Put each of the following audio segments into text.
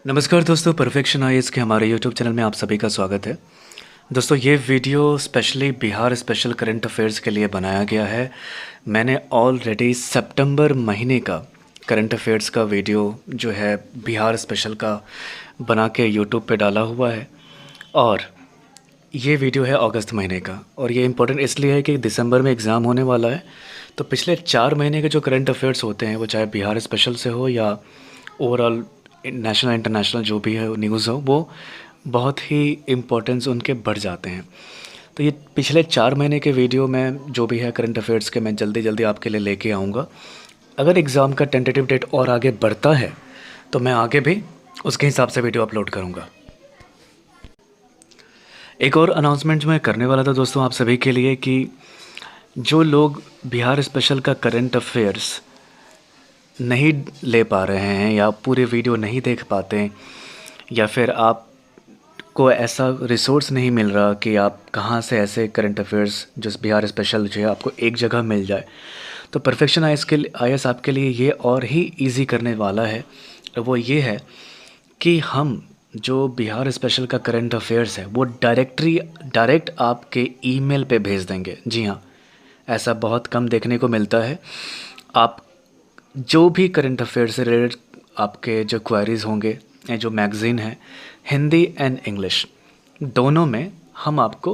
नमस्कार दोस्तों, perfection IAS के हमारे यूट्यूब चैनल में आप सभी का स्वागत है। दोस्तों, ये video specially Bihar special current affairs के लिए बनाया गया है। मैंने ऑलरेडी सितंबर महीने का करंट अफेयर्स का वीडियो जो है बिहार स्पेशल का बना के यूट्यूब पे डाला हुआ है, और ये वीडियो है अगस्त महीने का। और ये इम्पोर्टेंट इसलिए है कि दिसंबर में एग्ज़ाम होने वाला है, तो पिछले 4 महीने के जो करंट अफेयर्स होते हैं, वो चाहे बिहार स्पेशल से हो या ओवरऑल नेशनल इंटरनेशनल जो भी है न्यूज़ हो, वो बहुत ही इम्पोर्टेंस उनके बढ़ जाते हैं। तो ये पिछले 4 महीने के वीडियो में जो भी है करंट अफेयर्स के, मैं जल्दी जल्दी आपके लिए लेके आऊँगा। अगर एग्ज़ाम का टेंटेटिव डेट और आगे बढ़ता है तो मैं आगे भी उसके हिसाब से वीडियो अपलोड करूँगा। एक और अनाउंसमेंट मैं करने वाला था दोस्तों आप सभी के लिए कि जो लोग बिहार स्पेशल का करंट अफेयर्स नहीं ले पा रहे हैं या पूरे वीडियो नहीं देख पाते, या फिर आपको ऐसा रिसोर्स नहीं मिल रहा कि आप कहाँ से ऐसे करंट अफेयर्स जो बिहार स्पेशल जो है आपको एक जगह मिल जाए, तो परफेक्शन आईएएस आपके लिए ये और ही इजी करने वाला है। वो ये है कि हम जो बिहार स्पेशल का करंट अफेयर्स है वो डायरेक्ट आपके ईमेल पे भेज देंगे। जी हाँ, ऐसा बहुत कम देखने को मिलता है। आप जो भी करंट अफेयर से रिलेटेड आपके जो क्वेरीज़ होंगे, या जो मैगज़ीन है हिंदी एंड इंग्लिश दोनों में, हम आपको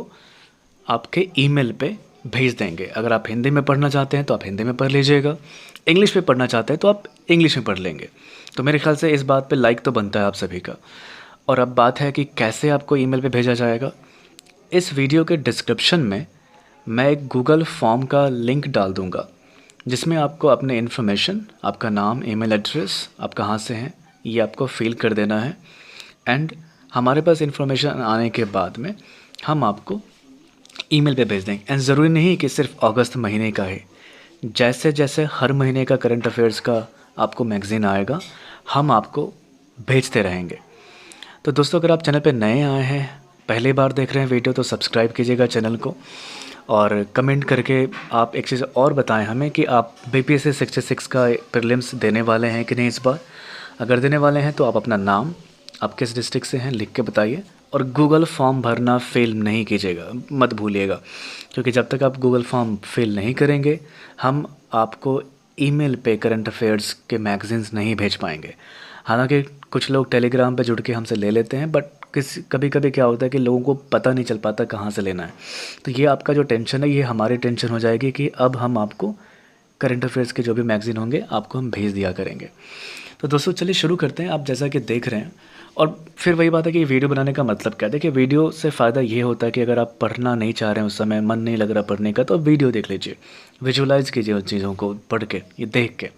आपके ईमेल पे भेज देंगे। अगर आप हिंदी में पढ़ना चाहते हैं तो आप हिंदी में पढ़ लीजिएगा, इंग्लिश में पढ़ना चाहते हैं तो आप इंग्लिश में पढ़ लेंगे। तो मेरे ख्याल से इस बात पे लाइक तो बनता है आप सभी का। और अब बात है कि कैसे आपको ईमेल पे भेजा जाएगा। इस वीडियो के डिस्क्रिप्शन में मैं एक गूगल फॉर्म का लिंक डाल दूँगा, जिसमें आपको अपने इन्फॉर्मेशन, आपका नाम, ईमेल एड्रेस, आप कहाँ से हैं, ये आपको फिल कर देना है। एंड हमारे पास इन्फॉर्मेशन आने के बाद में हम आपको ईमेल पे भेज देंगे। एंड ज़रूरी नहीं कि सिर्फ अगस्त महीने का है, जैसे जैसे हर महीने का करंट अफेयर्स का आपको मैगज़ीन आएगा हम आपको भेजते रहेंगे। तो दोस्तों, अगर आप चैनल पे नए आए हैं, पहली बार देख रहे हैं वीडियो, तो सब्सक्राइब कीजिएगा चैनल को, और कमेंट करके आप एक चीज़ और बताएं हमें कि आप बीपीएससी 66 का प्रीलिम्स देने वाले हैं कि नहीं इस बार। अगर देने वाले हैं तो आप अपना नाम, आप किस डिस्ट्रिक्ट से हैं, लिख के बताइए। और गूगल फॉर्म भरना फेल नहीं कीजिएगा, मत भूलिएगा, क्योंकि जब तक आप गूगल फॉर्म फिल नहीं करेंगे हम आपको ईमेल पे करंट अफेयर्स के मैगज़ीन्स नहीं भेज पाएंगे। हालांकि कुछ लोग टेलीग्राम पे जुड़ के हमसे ले लेते हैं, बट कभी कभी क्या होता है कि लोगों को पता नहीं चल पाता कहाँ से लेना है। तो ये आपका जो टेंशन है, ये हमारी टेंशन हो जाएगी कि अब हम आपको करंट अफेयर्स के जो भी मैगज़ीन होंगे आपको हम भेज दिया करेंगे। तो दोस्तों, चलिए शुरू करते हैं। आप जैसा कि देख रहे हैं, और फिर वही बात है कि वीडियो बनाने का मतलब क्या है। देखिए, वीडियो से फ़ायदा ये होता है कि अगर आप पढ़ना नहीं चाह रहे हैं, उस समय मन नहीं लग रहा पढ़ने का, तो वीडियो देख लीजिए, विजुलाइज़ कीजिए उन चीज़ों को पढ़ के, ये देख के,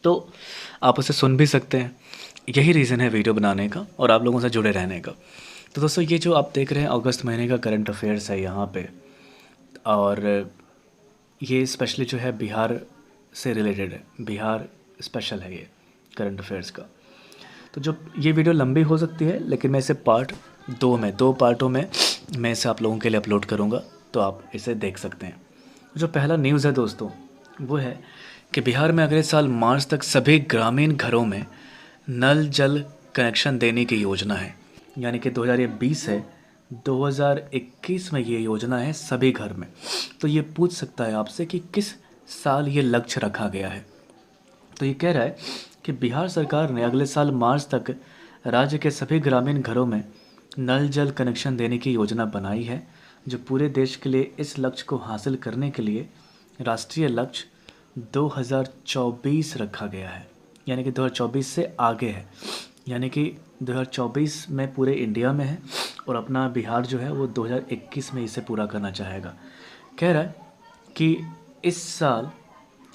तो आप उसे सुन भी सकते हैं। यही रीज़न है वीडियो बनाने का और आप लोगों से जुड़े रहने का। तो दोस्तों, ये जो आप देख रहे हैं अगस्त महीने का करंट अफेयर्स है यहाँ पे, और ये स्पेशली जो है बिहार से रिलेटेड है, बिहार स्पेशल है ये करंट अफेयर्स का। तो जो ये वीडियो लंबी हो सकती है, लेकिन मैं इसे दो पार्टों में मैं इसे आप लोगों के लिए अपलोड करूँगा, तो आप इसे देख सकते हैं। जो पहला न्यूज़ है दोस्तों, वो है कि बिहार में अगले साल मार्च तक सभी ग्रामीण घरों में नल जल कनेक्शन देने की योजना है। यानी कि 2020 है, 2021 में ये योजना है सभी घर में। तो ये पूछ सकता है आपसे कि किस साल ये लक्ष्य रखा गया है। तो ये कह रहा है कि बिहार सरकार ने अगले साल मार्च तक राज्य के सभी ग्रामीण घरों में नल जल कनेक्शन देने की योजना बनाई है, जो पूरे देश के लिए इस लक्ष्य को हासिल करने के लिए राष्ट्रीय लक्ष्य 2024 रखा गया है। यानी कि 2024 से आगे है, यानी कि 2024 में पूरे इंडिया में है, और अपना बिहार जो है वो 2021 में इसे पूरा करना चाहेगा। कह रहा है कि इस साल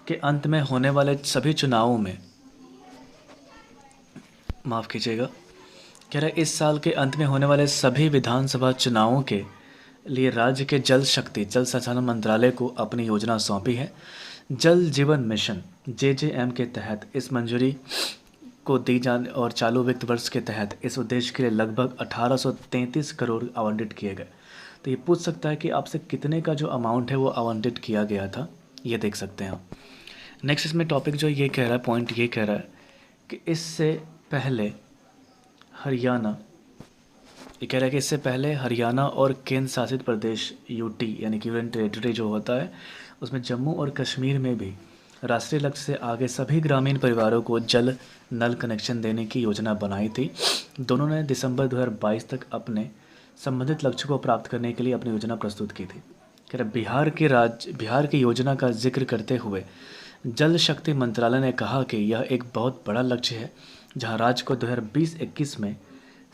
के अंत में होने वाले सभी चुनावों में, माफ़ कीजिएगा, कह रहा है इस साल के अंत में होने वाले सभी विधानसभा चुनावों के लिए राज्य के जल संसाधन मंत्रालय को अपनी योजना सौंपी है। जल जीवन मिशन JJM के तहत इस मंजूरी को दी जाने और चालू वित्त वर्ष के तहत इस उद्देश्य के लिए लगभग 1833 करोड़ आवंटित किए गए। तो ये पूछ सकता है कि आपसे कितने का जो अमाउंट है वो आवंटित किया गया था, ये देख सकते हैं आप। नेक्स्ट इसमें टॉपिक जो ये कह रहा है, पॉइंट ये कह रहा है कि इससे पहले हरियाणा, ये कह रहा है कि इससे पहले हरियाणा और केंद्र शासित प्रदेश यूटी यानी कि यूनियन टेरिटरी जो होता है, उसमें जम्मू और कश्मीर में भी राष्ट्रीय लक्ष्य से आगे सभी ग्रामीण परिवारों को जल नल कनेक्शन देने की योजना बनाई थी। दोनों ने दिसंबर 2022 तक अपने संबंधित लक्ष्य को प्राप्त करने के लिए अपनी योजना प्रस्तुत की थी। कह रहे बिहार की योजना का जिक्र करते हुए जल शक्ति मंत्रालय ने कहा कि यह एक बहुत बड़ा लक्ष्य है, जहां राज्य को 2020-21 में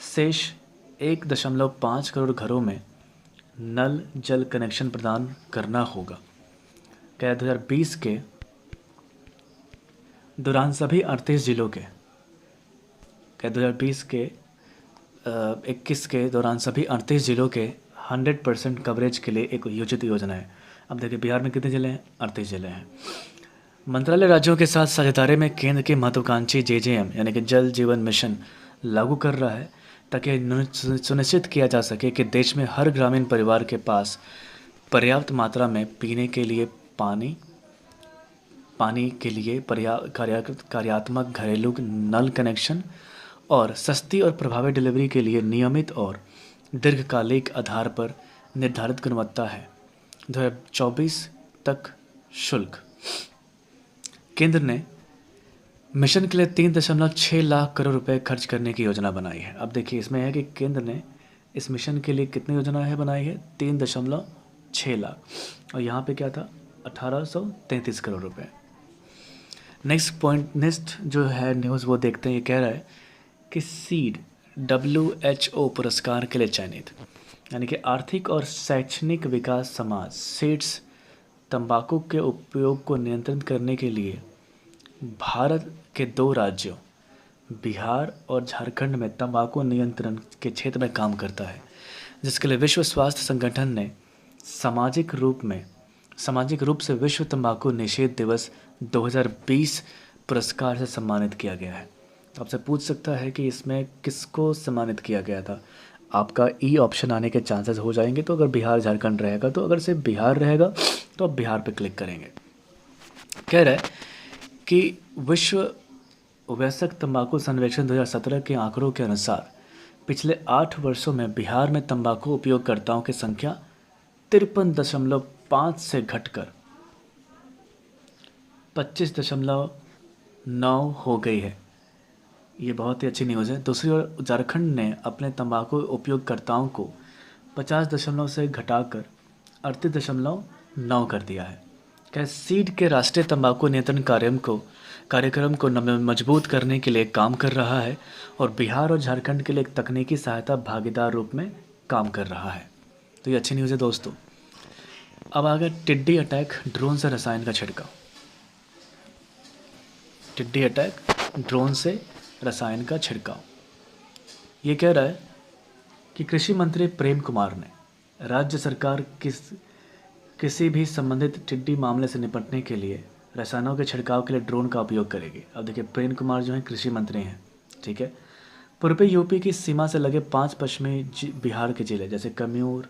शेष 1.5 करोड़ घरों में नल जल कनेक्शन प्रदान करना होगा। क्या 2020 के दौरान सभी 38 जिलों के, क्या 2020 के 21 के दौरान सभी 38 जिलों के 100% कवरेज के लिए एक योजित योजना है। अब देखिए बिहार में कितने जिले हैं? 38 जिले हैं। मंत्रालय राज्यों के साथ साझेदारी में केंद्र की महत्वाकांक्षी जेजेएम यानी कि जल जीवन मिशन लागू कर रहा है, ताकि सुनिश्चित किया जा सके कि देश में हर ग्रामीण परिवार के पास पर्याप्त मात्रा में पीने के लिए पानी के लिए कार्यात्मक घरेलू नल कनेक्शन और सस्ती और प्रभावी डिलीवरी के लिए नियमित और दीर्घकालिक आधार पर निर्धारित गुणवत्ता है। 2024 तक शुल्क। केंद्र ने मिशन के लिए 3.6 लाख करोड़ रुपए खर्च करने की योजना बनाई है। अब देखिए इसमें है कि केंद्र ने इस मिशन के लिए कितनी योजना है बनाई है? 3.6 लाख, और यहाँ पे क्या था? 1833 करोड़ रुपए। नेक्स्ट जो है न्यूज़ वो देखते हैं। ये कह रहा है कि सीड WHO पुरस्कार के लिए चयनित, यानी कि आर्थिक और शैक्षणिक विकास समाज सीड्स तंबाकू के उपयोग को नियंत्रित करने के लिए भारत के 2 राज्यों बिहार और झारखंड में तंबाकू नियंत्रण के क्षेत्र में काम करता है, जिसके लिए विश्व स्वास्थ्य संगठन ने सामाजिक रूप से विश्व तंबाकू निषेध दिवस 2020 पुरस्कार से सम्मानित किया गया है। आपसे पूछ सकता है कि इसमें किसको सम्मानित किया गया था? आपका ई ऑप्शन आने के चांसेस हो जाएंगे। तो अगर बिहार झारखंड रहेगा तो, अगर सिर्फ बिहार रहेगा तो आप बिहार पे क्लिक करेंगे। कह रहा है कि विश्व वयस्क तंबाकू सर्वेक्षण 2017 के आंकड़ों के अनुसार पिछले 8 वर्षों में बिहार में तंबाकू उपयोगकर्ताओं की संख्या 53.5 से घटकर 25.9 हो गई है। ये बहुत ही अच्छी न्यूज़ है। दूसरी ओर झारखंड ने अपने तंबाकू उपयोगकर्ताओं को 50 से घटाकर 38.9 कर दिया है। क्या सीड के राष्ट्रीय तंबाकू नियंत्रण कार्यक्रम को मजबूत करने के लिए काम कर रहा है और बिहार और झारखंड के लिए एक तकनीकी सहायता भागीदार रूप में काम कर रहा है। तो ये अच्छी न्यूज़ है दोस्तों। अब आ गया टिड्डी अटैक, ड्रोन से रसायन का छिड़काव। टिड्डी अटैक, ड्रोन से रसायन का छिड़काव। ये कह रहा है कि कृषि मंत्री प्रेम कुमार ने राज्य सरकार किसी भी संबंधित टिड्डी मामले से निपटने के लिए रसायनों के छिड़काव के लिए ड्रोन का उपयोग करेगी। अब देखिए प्रेम कुमार जो हैं कृषि मंत्री हैं, ठीक है। पूर्वी यूपी की सीमा से लगे 5 पश्चिमी बिहार के जिले जैसे कम्यूर,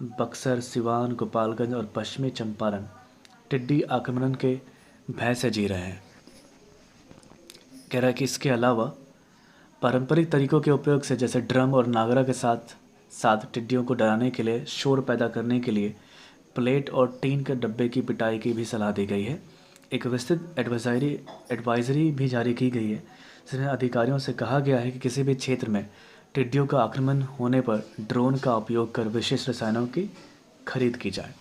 बक्सर, सिवान, गोपालगंज और पश्चिमी चंपारण टिड्डी आक्रमण के भय से जी रहे हैं। कह रहा है कि इसके अलावा पारंपरिक तरीकों के उपयोग से, जैसे ड्रम और नागरा के साथ टिड्डियों को डराने के लिए, शोर पैदा करने के लिए प्लेट और टीन के डब्बे की पिटाई की भी सलाह दी गई है। एक विस्तृत एडवाइजरी भी जारी की गई है, जिसमें अधिकारियों से कहा गया है कि किसी भी क्षेत्र में टिड्डियों का आक्रमण होने पर ड्रोन का उपयोग कर विशेष रसायनों की खरीद की जाए।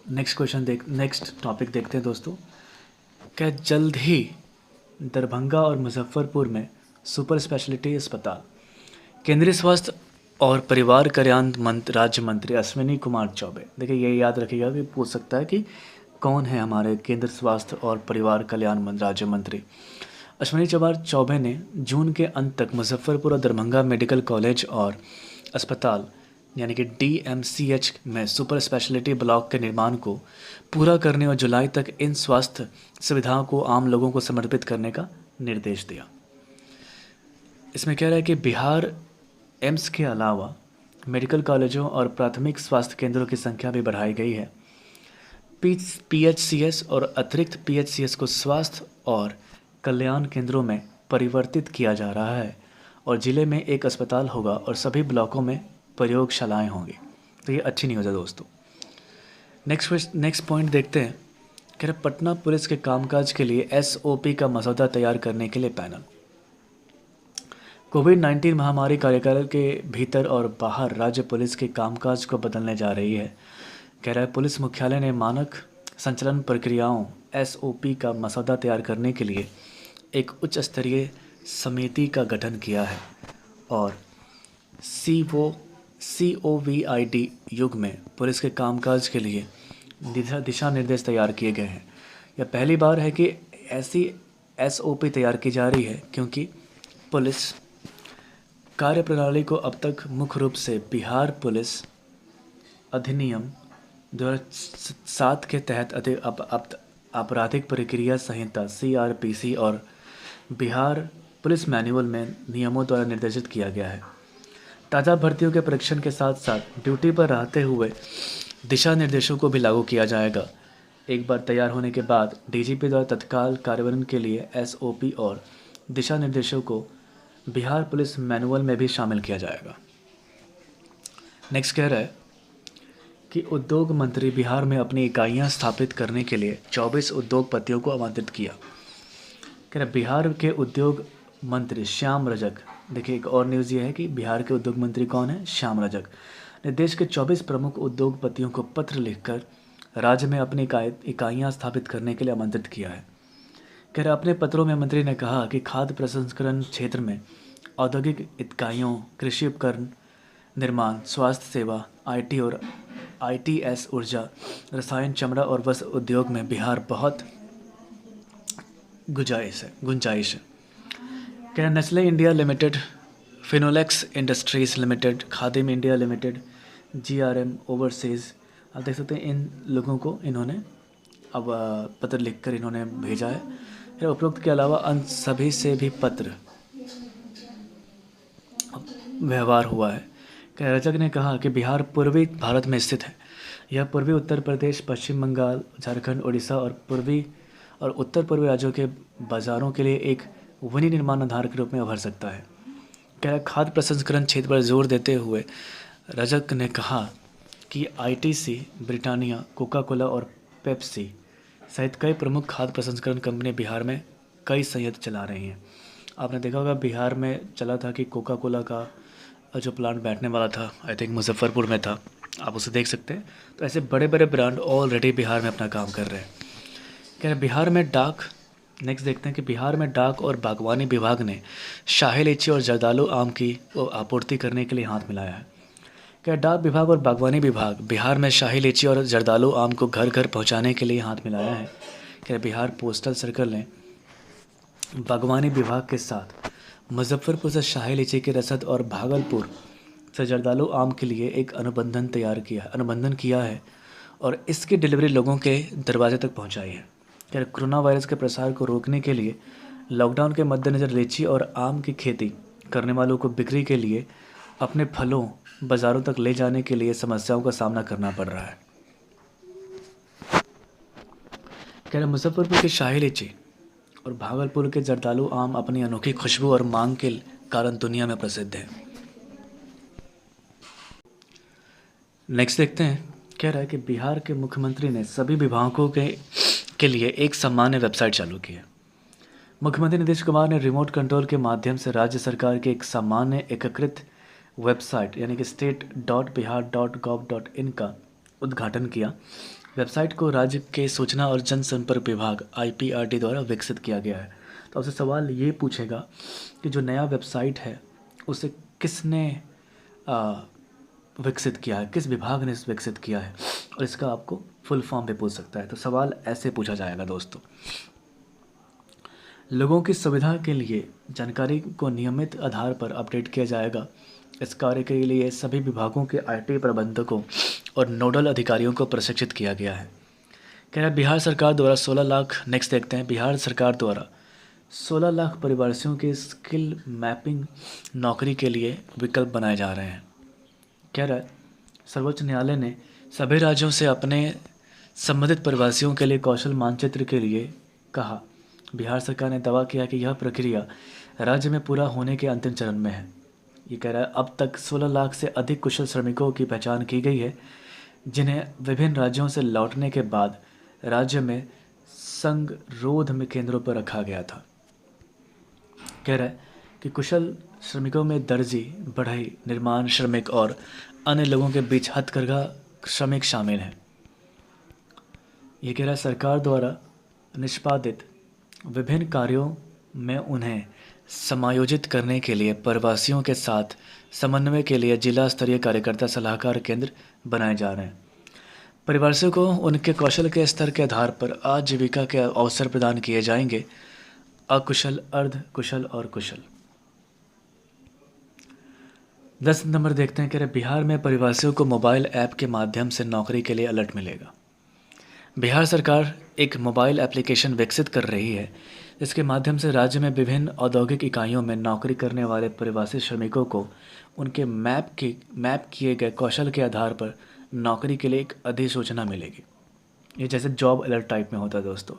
नेक्स्ट टॉपिक देखते हैं दोस्तों। क्या जल्द ही दरभंगा और मुजफ्फरपुर में सुपर स्पेशलिटी अस्पताल। केंद्रीय स्वास्थ्य और परिवार कल्याण राज्य मंत्री अश्विनी कुमार चौबे, देखिए ये याद रखिएगा कि पूछ सकता है कि कौन है हमारे केंद्र स्वास्थ्य और परिवार कल्याण राज्य मंत्री। अश्विनी कुमार चौबे ने जून के अंत तक मुजफ्फरपुर और दरभंगा मेडिकल कॉलेज और अस्पताल यानी कि DMCH में सुपर स्पेशलिटी ब्लॉक के निर्माण को पूरा करने और जुलाई तक इन स्वास्थ्य सुविधाओं को आम लोगों को समर्पित करने का निर्देश दिया। इसमें कह रहा है कि बिहार एम्स के अलावा मेडिकल कॉलेजों और प्राथमिक स्वास्थ्य केंद्रों की संख्या भी बढ़ाई गई है। PHCS और अतिरिक्त PHCS को स्वास्थ्य और कल्याण केंद्रों में परिवर्तित किया जा रहा है और ज़िले में एक अस्पताल होगा और सभी ब्लॉकों में प्रयोगशालाएं होंगी। तो ये अच्छी न्यूज़ है दोस्तों। नेक्स्ट पॉइंट देखते हैं। कह रहे पटना पुलिस के कामकाज के लिए एसओपी का मसौदा तैयार करने के लिए पैनल। कोविड-19 महामारी कार्यकाल के भीतर और बाहर राज्य पुलिस के कामकाज को बदलने जा रही है। कह रहा है पुलिस मुख्यालय ने मानक संचालन प्रक्रियाओं एसओपी का मसौदा तैयार करने के लिए एक उच्च स्तरीय समिति का गठन किया है और COVID युग में पुलिस के कामकाज के लिए दिशा निर्देश तैयार किए गए हैं। यह पहली बार है कि ऐसी एसओपी तैयार की जा रही है क्योंकि पुलिस कार्यप्रणाली को अब तक मुख्य रूप से बिहार पुलिस अधिनियम 2007 के तहत आपराधिक प्रक्रिया संहिता CRPC और बिहार पुलिस मैनुअल में नियमों द्वारा निर्देशित किया गया है। ताज़ा भर्तियों के परीक्षण के साथ साथ ड्यूटी पर रहते हुए दिशा निर्देशों को भी लागू किया जाएगा। एक बार तैयार होने के बाद DGP द्वारा तत्काल कार्यान्वयन के लिए SOP और दिशा निर्देशों को बिहार पुलिस मैनुअल में भी शामिल किया जाएगा। नेक्स्ट कह रहा है कि उद्योग मंत्री बिहार में अपनी इकाइयां स्थापित करने के लिए 24 उद्योगपतियों को आमंत्रित किया। कह रहे बिहार के उद्योग मंत्री श्याम रजक। देखिए एक और न्यूज़ ये है कि बिहार के उद्योग मंत्री कौन है? श्याम रजक ने देश के 24 प्रमुख उद्योगपतियों को पत्र लिखकर राज्य में अपनी इकाइयां स्थापित करने के लिए आमंत्रित किया है। कह रहे अपने पत्रों में मंत्री ने कहा कि खाद्य प्रसंस्करण क्षेत्र में औद्योगिक इकाइयों, कृषि उपकरण निर्माण, स्वास्थ्य सेवा, IT और ITS, ऊर्जा, रसायन, चमड़ा और वस्त्र उद्योग में बिहार बहुत गुंजाइश है। कह रहे Nestle India limited, Finolex industries limited, Khadim India limited, GRM overseas, आप देख सकते हैं इन लोगों को इन्होंने अब पत्र लिखकर इन्होंने भेजा है। फिर उपरोक्त के अलावा अन्य सभी से भी पत्र व्यवहार हुआ है। रजक ने कहा कि बिहार पूर्वी भारत में स्थित है। यह पूर्वी उत्तर प्रदेश, पश्चिम बंगाल, झारखंड, उड़ीसा और पूर्वी और उत्तर पूर्वी राज्यों के बाज़ारों के लिए एक विनिर्माण आधार के रूप में उभर सकता है। खाद्य प्रसंस्करण क्षेत्र पर जोर देते हुए रजक ने कहा कि ITC, ब्रिटानिया, कोका कोला और पेप्सी सहित कई प्रमुख खाद्य प्रसंस्करण कंपनी बिहार में कई संयंत्र चला रही हैं। आपने देखा होगा बिहार में चला था कि कोका कोला का जो प्लांट बैठने वाला था, आई थिंक मुजफ्फरपुर में था, आप उसे देख सकते हैं। तो ऐसे बड़े बड़े ब्रांड ऑलरेडी बिहार में अपना काम कर रहे हैं। कह रहे बिहार में डाक। नेक्स्ट देखते हैं कि बिहार में डाक और बागवानी विभाग ने शाही लीची और जर्दालू आम की आपूर्ति करने के लिए हाथ मिलाया है। क्या डाक विभाग और बागवानी विभाग बिहार में शाही लीची और जर्दालू आम को घर घर पहुंचाने के लिए हाथ मिलाया है। क्या बिहार पोस्टल सर्कल ने बागवानी विभाग के साथ मुजफ्फरपुर से शाही लीची के रसद और भागलपुर से जर्दालू आम के लिए एक अनुबंधन किया है और इसकी डिलीवरी लोगों के दरवाजे तक पहुंचाई है। क्या कोरोना वायरस के प्रसार को रोकने के लिए लॉकडाउन के मद्देनज़र लीची और आम की खेती करने वालों को बिक्री के लिए अपने फलों बाज़ारों तक ले जाने के लिए समस्याओं का सामना करना पड़ रहा है। कह रहे मुजफ्फरपुर की शाही लीची और भागलपुर के जर्दालू आम अपनी अनोखी खुशबू और मांग के कारण दुनिया में प्रसिद्ध है। नेक्स्ट देखते हैं। कह रहा है कि बिहार के मुख्यमंत्री ने सभी विभागों के लिए एक सामान्य वेबसाइट चालू की है। मुख्यमंत्री नीतीश कुमार ने रिमोट कंट्रोल के माध्यम से राज्य सरकार की एक सामान्य एकीकृत वेबसाइट यानी कि state.bihar.gov.in का उद्घाटन किया। वेबसाइट को राज्य के सूचना और जनसंपर्क विभाग IPRD द्वारा विकसित किया गया है। तो आपसे सवाल ये पूछेगा कि जो नया वेबसाइट है उसे किसने विकसित किया है, किस विभाग ने विकसित किया है, और इसका आपको फुल फॉर्म भी पूछ सकता है। तो सवाल ऐसे पूछा जाएगा दोस्तों। लोगों की सुविधा के लिए जानकारी को नियमित आधार पर अपडेट किया जाएगा। इस कार्य के लिए सभी विभागों के IT प्रबंधकों और नोडल अधिकारियों को प्रशिक्षित किया गया है। कह रहा है बिहार सरकार द्वारा 16 लाख। नेक्स्ट देखते हैं। बिहार सरकार द्वारा 16 लाख परिवासियों के स्किल मैपिंग नौकरी के लिए विकल्प बनाए जा रहे हैं। कह रहा है सर्वोच्च न्यायालय ने सभी राज्यों से अपने संबंधित प्रवासियों के लिए कौशल मानचित्र के लिए कहा। बिहार सरकार ने दावा किया कि यह प्रक्रिया राज्य में पूरा होने के अंतिम चरण में है। ये कह रहा है अब तक 16 लाख से अधिक कुशल श्रमिकों की पहचान की गई है, जिन्हें विभिन्न राज्यों से लौटने के बाद राज्य में संगरोध में केंद्रों पर रखा गया था। कह रहा है कि कुशल श्रमिकों में दर्जी, बढ़ई, निर्माण श्रमिक और अन्य लोगों के बीच हथकरघा श्रमिक शामिल हैं। ये कह रहा है सरकार द्वारा निष्पादित विभिन्न कार्यों में उन्हें समायोजित करने के लिए प्रवासियों के साथ समन्वय के लिए जिला स्तरीय कार्यकर्ता सलाहकार केंद्र बनाए जा रहे हैं। प्रवासियों को उनके कौशल के स्तर के आधार पर आजीविका के अवसर प्रदान किए जाएंगे, अकुशल, अर्ध कुशल और कुशल। 10 नंबर देखते हैं। कह रहे बिहार में प्रवासियों को मोबाइल ऐप के माध्यम से नौकरी के लिए अलर्ट मिलेगा। बिहार सरकार एक मोबाइल एप्लीकेशन विकसित कर रही है, जिसके माध्यम से राज्य में विभिन्न औद्योगिक इकाइयों में नौकरी करने वाले प्रवासी श्रमिकों को उनके मैप किए गए कौशल के आधार पर नौकरी के लिए एक अधिसूचना मिलेगी। ये जैसे जॉब अलर्ट टाइप में होता है दोस्तों।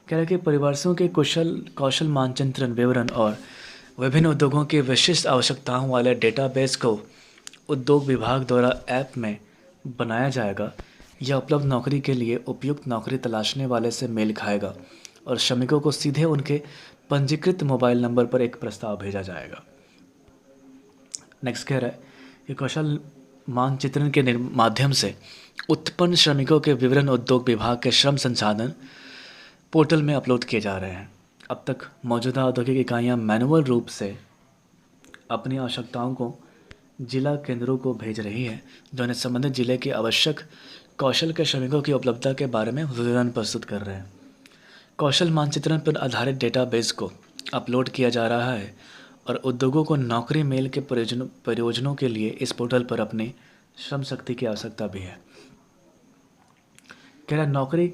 कह रहे कि प्रवासियों के कौशल मानचित्रण विवरण और विभिन्न उद्योगों की विशिष्ट आवश्यकताओं वाले डेटाबेस को उद्योग विभाग द्वारा ऐप में बनाया जाएगा। यह उपलब्ध नौकरी के लिए उपयुक्त नौकरी तलाशने वाले से मेल खाएगा और श्रमिकों को सीधे उनके पंजीकृत मोबाइल नंबर पर एक प्रस्ताव भेजा जाएगा। नेक्स्ट कह रहा है कि कौशल मानचित्रण के माध्यम से उत्पन्न श्रमिकों के विवरण उद्योग विभाग के श्रम संसाधन पोर्टल में अपलोड किए जा रहे हैं। अब तक मौजूदा औद्योगिक इकाइयाँ मैनुअल रूप से अपनी आवश्यकताओं को जिला केंद्रों को भेज रही है, जो उन्हें संबंधित जिले के आवश्यक कौशल के श्रमिकों की उपलब्धता के बारे में विवरण प्रस्तुत कर रहे हैं। कौशल मानचित्रण पर आधारित डेटाबेस को अपलोड किया जा रहा है और उद्योगों को नौकरी मेल के प्रयोजनों के लिए इस पोर्टल पर अपनी श्रम शक्ति की आवश्यकता भी है। कह रहा नौकरी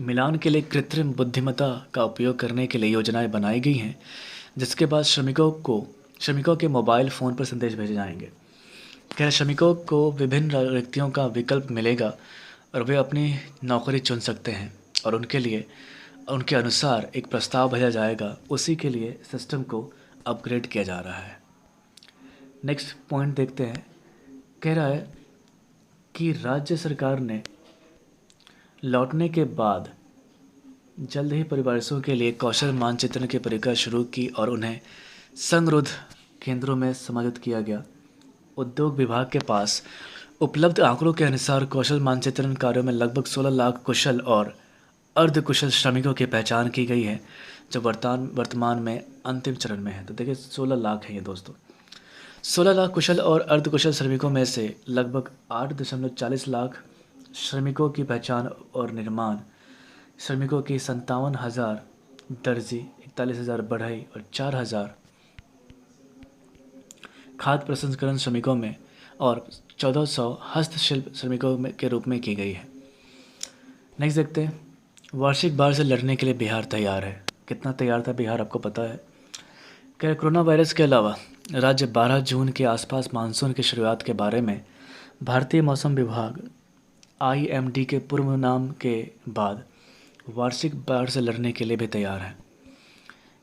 मिलान के लिए कृत्रिम बुद्धिमत्ता का उपयोग करने के लिए योजनाएं बनाई गई हैं, जिसके बाद श्रमिकों के मोबाइल फ़ोन पर संदेश भेजे जाएंगे। कह रहा श्रमिकों को विभिन्न रिक्तियों का विकल्प मिलेगा और वे अपनी नौकरी चुन सकते हैं और उनके अनुसार एक प्रस्ताव भेजा जाएगा। उसी के लिए सिस्टम को अपग्रेड किया जा रहा है। नेक्स्ट पॉइंट देखते हैं। कह रहा है कि राज्य सरकार ने लौटने के बाद जल्द ही प्रवासियों के लिए कौशल मानचित्रण की प्रक्रिया शुरू की और उन्हें संगरोध केंद्रों में समायोजित किया गया। उद्योग विभाग के पास उपलब्ध आंकड़ों के अनुसार कौशल मानचित्रण कार्यों में लगभग 16 लाख कुशल और अर्धकुशल श्रमिकों की पहचान की गई है, जो वर्तमान में अंतिम चरण में है। तो देखिए 16 लाख है ये दोस्तों। 16 लाख कुशल और अर्धकुशल श्रमिकों में से लगभग 8.40 लाख श्रमिकों की पहचान और निर्माण श्रमिकों की 57,000 दर्जी, 41,000 बढ़ई और 4,000 खाद्य प्रसंस्करण श्रमिकों में और 1,400 हस्तशिल्प श्रमिकों के रूप में की गई है। नेक्स्ट देखते हैं। वार्षिक बाढ़ से लड़ने के लिए बिहार तैयार है। कितना तैयार था बिहार आपको पता है। क्या कोरोना वायरस के अलावा राज्य 12 जून के आसपास मानसून की शुरुआत के बारे में भारतीय मौसम विभाग IMD के पूर्व नाम के बाद वार्षिक बाढ़ से लड़ने के लिए भी तैयार है।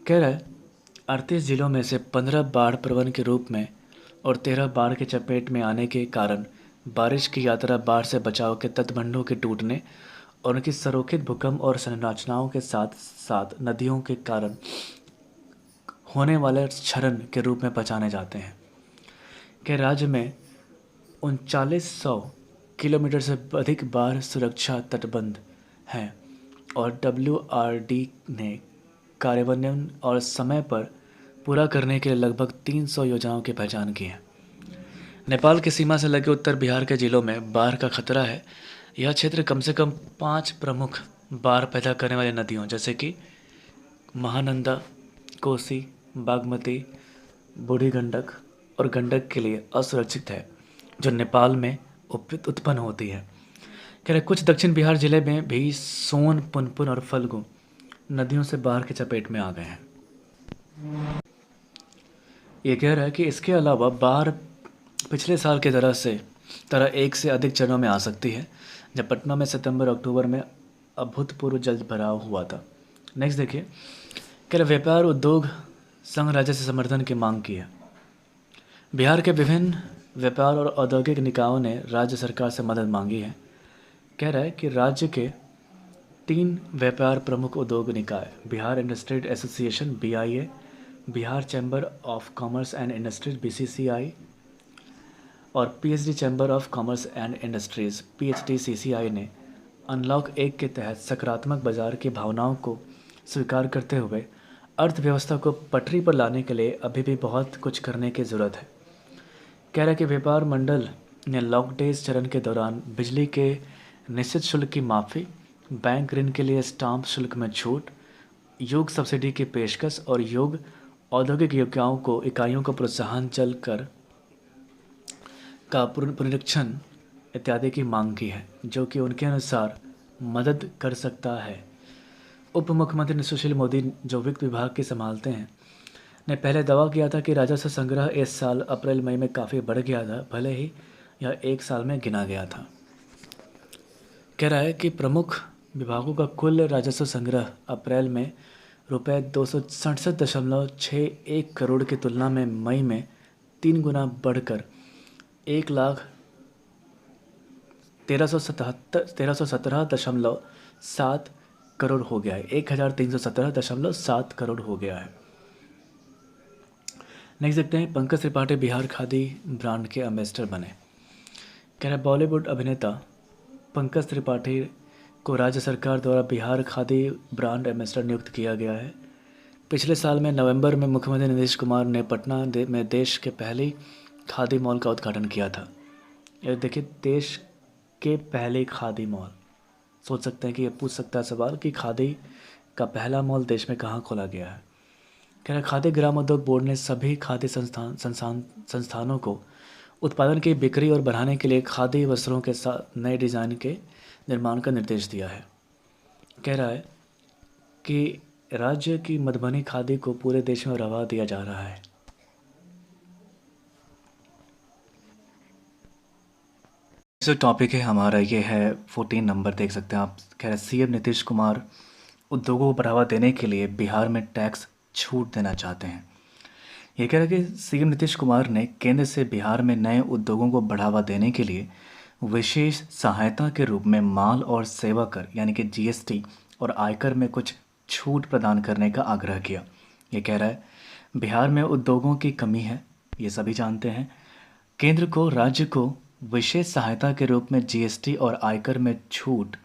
कह रहा है 38 जिलों में से 15 बाढ़ प्रवण के रूप में और 13 बाढ़ के चपेट में आने के कारण बारिश की यात्रा, बाढ़ से बचाव के तटबंधों के टूटने और उनकी संरेखित भूकंप और संरचनाओं के साथ साथ नदियों के कारण होने वाले क्षरण के रूप में पहचाने जाते हैं। कि राज्य में 3900 किलोमीटर से अधिक बाढ़ सुरक्षा तटबंध हैं और WRD ने कार्यान्वयन और समय पर पूरा करने के लिए लगभग 300 योजनाओं की पहचान की है। नेपाल की सीमा से लगे उत्तर बिहार के जिलों में बाढ़ का खतरा है। यह क्षेत्र कम से कम 5 प्रमुख बाढ़ पैदा करने वाली नदियों जैसे कि महानंदा, कोसी, बागमती, बूढ़ी गंडक और गंडक के लिए असुरक्षित है, जो नेपाल में उत्पन्न होती है। कह रहे कुछ दक्षिण बिहार जिले में भी सोन, पुनपुन और फल्गु नदियों से बाढ़ के चपेट में आ गए हैं। ये कह रहा है कि इसके अलावा बाढ़ पिछले साल की तरह एक से अधिक चरणों में आ सकती है, जब पटना में सितंबर-अक्टूबर में अभूतपूर्व जल भराव हुआ था। नेक्स्ट देखिए। कह रहे व्यापार, उद्योग, संघ राज्य से समर्थन की मांग की है। बिहार के विभिन्न व्यापार और औद्योगिक निकायों ने राज्य सरकार से मदद मांगी है। कह रहा है कि राज्य के 3 व्यापार प्रमुख उद्योग निकाय Bihar industries association BIA, Bihar chamber of commerce and industries BCCI और PhD chamber of commerce and industries PhDCCI ने अनलॉक 1 के तहत सकारात्मक बाजार की भावनाओं को स्वीकार करते हुए अर्थव्यवस्था को पटरी पर लाने के लिए अभी भी बहुत कुछ करने की ज़रूरत है। कह रहा है कि व्यापार मंडल ने लॉकडाउन चरण के दौरान बिजली के निश्चित शुल्क की माफ़ी, बैंक ऋण के लिए स्टाम्प शुल्क में छूट, योग सब्सिडी की पेशकश और योग औद्योगिक इकाइयों को प्रोत्साहन चल कर का पुनरीक्षण इत्यादि की मांग की है, जो कि उनके अनुसार मदद कर सकता है। उप मुख्यमंत्री सुशील मोदी, जो वित्त विभाग के संभालते हैं, ने पहले दावा किया था कि राजस्व संग्रह इस साल अप्रैल मई में काफ़ी बढ़ गया था, भले ही यह 1 साल में गिना गया था। कह रहा है कि प्रमुख विभागों का कुल राजस्व संग्रह अप्रैल में रुपये 267.61 करोड़ की तुलना में मई में 3 गुना बढ़कर 1,1317.7 करोड़ हो गया है। 1,317.7 करोड़ हो गया है। नेक्स्ट देखते हैं, पंकज त्रिपाठी बिहार खादी ब्रांड के एम्बेसडर बने। कह रहे बॉलीवुड अभिनेता पंकज त्रिपाठी को राज्य सरकार द्वारा बिहार खादी ब्रांड एम्बेसडर नियुक्त किया गया है। पिछले साल में नवंबर में मुख्यमंत्री नीतीश कुमार ने पटना में देश के पहले खादी मॉल का उद्घाटन किया था। ये देखिए, देश के पहले खादी मॉल। सोच सकते हैं कि ये पूछ सकता है सवाल कि खादी का पहला मॉल देश में कहाँ खोला गया है। कह रहे खादी ग्राम उद्योग बोर्ड ने सभी खादी संस्थानों को उत्पादन की बिक्री और बढ़ाने के लिए खादी वस्त्रों के साथ नए डिज़ाइन के निर्माण का निर्देश दिया है। कह रहा है कि राज्य की मधुबनी खादी को पूरे देश में बढ़ावा दिया जा रहा है। जो टॉपिक है हमारा ये है 14 नंबर, देख सकते हैं आप। कह रहे CM नीतीश कुमार उद्योगों को बढ़ावा देने के लिए बिहार में टैक्स छूट देना चाहते हैं। ये कह रहे कि CM नीतीश कुमार ने केंद्र से बिहार में नए उद्योगों को बढ़ावा देने के लिए विशेष सहायता के रूप में माल और सेवा कर यानी कि GST और आयकर में कुछ छूट प्रदान करने का आग्रह किया। ये कह रहा है बिहार में उद्योगों की कमी है, ये सभी जानते हैं। केंद्र को राज्य को विशेष सहायता के रूप में GST और आयकर में छूट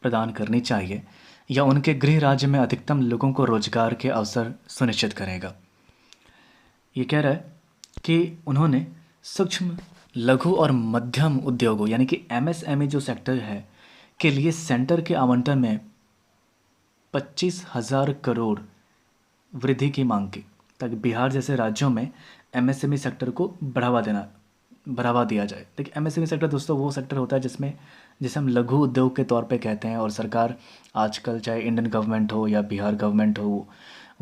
प्रदान करनी चाहिए या उनके गृह राज्य में अधिकतम लोगों को रोजगार के अवसर सुनिश्चित करेगा। ये कह रहा है कि उन्होंने सूक्ष्म, लघु और मध्यम उद्योगों यानी कि MSME जो सेक्टर है के लिए सेंटर के आवंटन में 25,000 करोड़ वृद्धि की मांग की, ताकि बिहार जैसे राज्यों में MSME सेक्टर को बढ़ावा दिया जाए। देखिए, MSME सेक्टर दोस्तों वो सेक्टर होता है जिसे हम लघु उद्योग के तौर पे कहते हैं, और सरकार आजकल चाहे इंडियन गवर्नमेंट हो या बिहार गवर्नमेंट हो,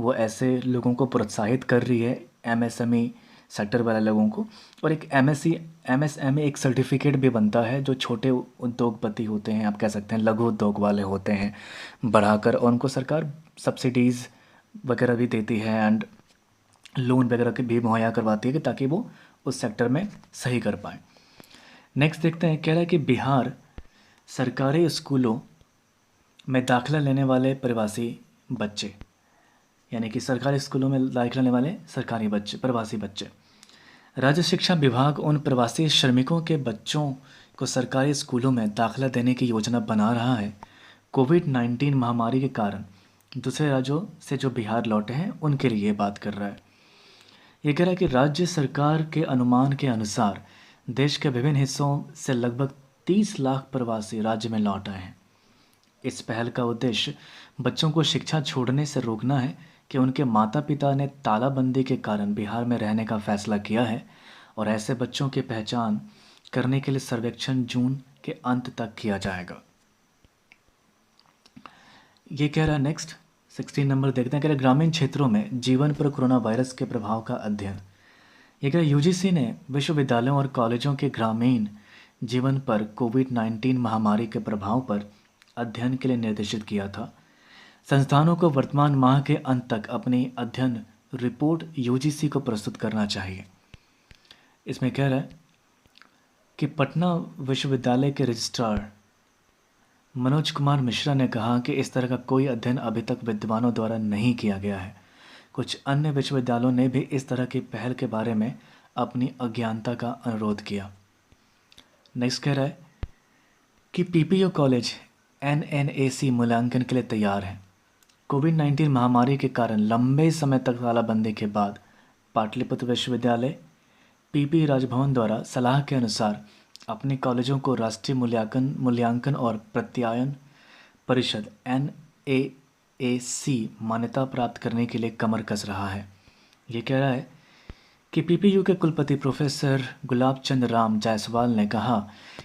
वो ऐसे लोगों को प्रोत्साहित कर रही है MSME सेक्टर वाले लोगों को। और एक MSME एक सर्टिफिकेट भी बनता है जो छोटे उद्योगपति होते हैं, आप कह सकते हैं लघु उद्योग वाले होते हैं, बढ़ाकर, और उनको सरकार सब्सिडीज़ वगैरह भी देती है एंड लोन वगैरह के भी मुहैया करवाती है कि ताकि वो उस सेक्टर में सही कर पाएँ। नेक्स्ट देखते हैं, कह रहा है कि बिहार सरकारी स्कूलों में दाखिला लेने वाले प्रवासी बच्चे यानी कि सरकारी स्कूलों में दाखिला लेने वाले प्रवासी बच्चे, राज्य शिक्षा विभाग उन प्रवासी श्रमिकों के बच्चों को सरकारी स्कूलों में दाखिला देने की योजना बना रहा है। कोविड-19 महामारी के कारण दूसरे राज्यों से जो बिहार लौटे हैं उनके लिए ये बात कर रहा है। ये कह रहा है कि राज्य सरकार के अनुमान के अनुसार देश के विभिन्न हिस्सों से लगभग 30 लाख प्रवासी राज्य में लौट आए हैं। इस पहल का उद्देश्य बच्चों को शिक्षा छोड़ने से रोकना है कि उनके माता पिता ने तालाबंदी के कारण बिहार में रहने का फैसला किया है, और ऐसे बच्चों की पहचान करने के लिए सर्वेक्षण जून के अंत तक किया जाएगा। ये कह रहा है नेक्स्ट 16 नंबर देखते हैं, कह रहे ग्रामीण क्षेत्रों में जीवन पर कोरोना वायरस के प्रभाव का अध्ययन। ये कह रहे UGC ने विश्वविद्यालयों और कॉलेजों के ग्रामीण जीवन पर कोविड-19 महामारी के प्रभाव पर अध्ययन के लिए निर्देशित किया था। संस्थानों को वर्तमान माह के अंत तक अपनी अध्ययन रिपोर्ट यूजीसी को प्रस्तुत करना चाहिए। इसमें कह रहा है कि पटना विश्वविद्यालय के रजिस्ट्रार मनोज कुमार मिश्रा ने कहा कि इस तरह का कोई अध्ययन अभी तक विद्वानों द्वारा नहीं किया गया है। कुछ अन्य विश्वविद्यालयों ने भी इस तरह की पहल के बारे में अपनी अज्ञानता का अनुरोध किया। नेक्स्ट कह रहा है कि पीपीयू कॉलेज एनएनएसी मूल्यांकन के लिए तैयार है। कोविड-19 महामारी के कारण लंबे समय तक तालाबंदी के बाद पाटलिपुत्र विश्वविद्यालय पीपी राजभवन द्वारा सलाह के अनुसार अपने कॉलेजों को राष्ट्रीय मूल्यांकन और प्रत्यायन परिषद एनएएसी मान्यता प्राप्त करने के लिए कमर कस रहा है। ये कह रहा है कि पीपीयू के कुलपति प्रोफेसर गुलाब चंद राम जायसवाल ने कहा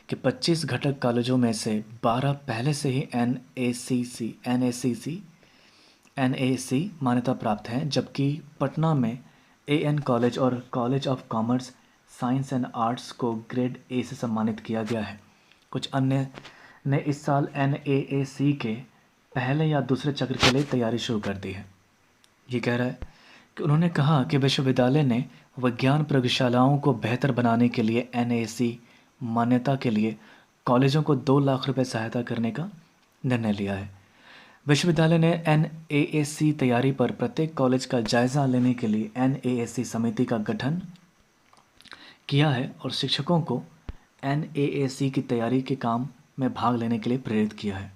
कि 25 घटक कॉलेजों में से 12 पहले से ही एनएसी मान्यता प्राप्त हैं, जबकि पटना में एएन कॉलेज और college of commerce science and arts को ग्रेड ए से सम्मानित किया गया है। कुछ अन्य ने इस साल एनएएसी के पहले या दूसरे चक्र के लिए तैयारी शुरू कर दी है। ये कह रहा है कि उन्होंने कहा कि विश्वविद्यालय ने विज्ञान प्रयोगशालाओं को बेहतर बनाने के लिए एनएसी मान्यता के लिए कॉलेजों को 2 लाख रुपए सहायता करने का निर्णय लिया है। विश्वविद्यालय ने एनएएसी तैयारी पर प्रत्येक कॉलेज का जायज़ा लेने के लिए एनएएसी समिति का गठन किया है और शिक्षकों को एनएएसी की तैयारी के काम में भाग लेने के लिए प्रेरित किया है।